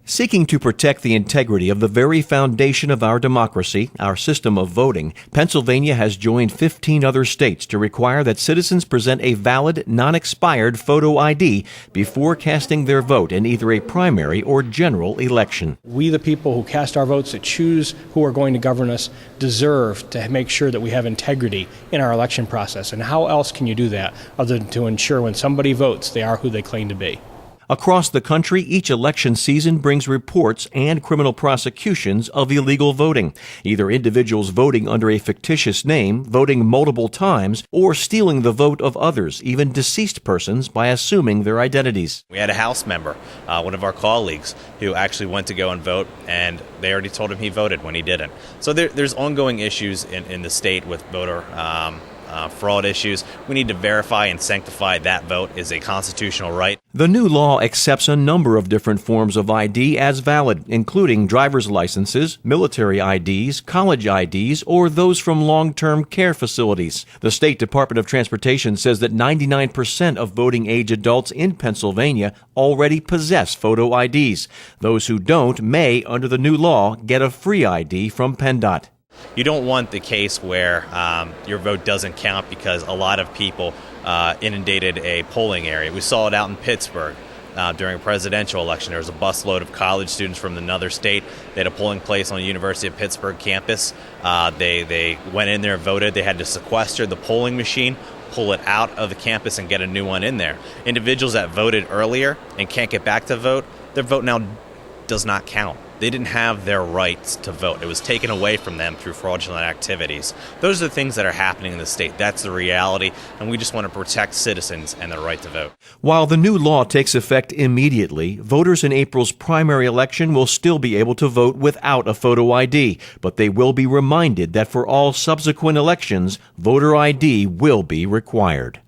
Seeking to protect the integrity of the very foundation of our democracy, our system of voting, Pennsylvania has joined 15 other states to require that citizens present a valid, non-expired photo ID before casting their vote in either a primary or general election. We, the people who cast our votes to choose who are going to govern us, deserve to make sure that we have integrity in our election process. And how else can you do that other than to ensure when somebody votes, they are who they claim to be? Across the country, each election season brings reports and criminal prosecutions of illegal voting, either individuals voting under a fictitious name, voting multiple times, or stealing the vote of others, even deceased persons, by assuming their identities. We had a House member, one of our colleagues, who actually went to go and vote, and they already told him he voted when he didn't. So there's ongoing issues in the state with voter fraud issues. We need to verify and sanctify that vote is a constitutional right. The new law accepts a number of different forms of ID as valid, including driver's licenses, military IDs, college IDs, or those from long-term care facilities. The State Department of Transportation says that 99% of voting-age adults in Pennsylvania already possess photo IDs. Those who don't may, under the new law, get a free ID from PennDOT. You don't want the case where your vote doesn't count because a lot of people inundated a polling area. We saw it out in Pittsburgh during a presidential election. There was a busload of college students from another state. They had a polling place on the University of Pittsburgh campus. They went in there and voted. They had to sequester the polling machine, pull it out of the campus, and get a new one in there. Individuals that voted earlier and can't get back to vote, their vote now does not count. They didn't have their rights to vote. It was taken away from them through fraudulent activities. Those are the things that are happening in the state. That's the reality, and we just want to protect citizens and their right to vote. While the new law takes effect immediately, voters in April's primary election will still be able to vote without a photo ID, but they will be reminded that for all subsequent elections, voter ID will be required.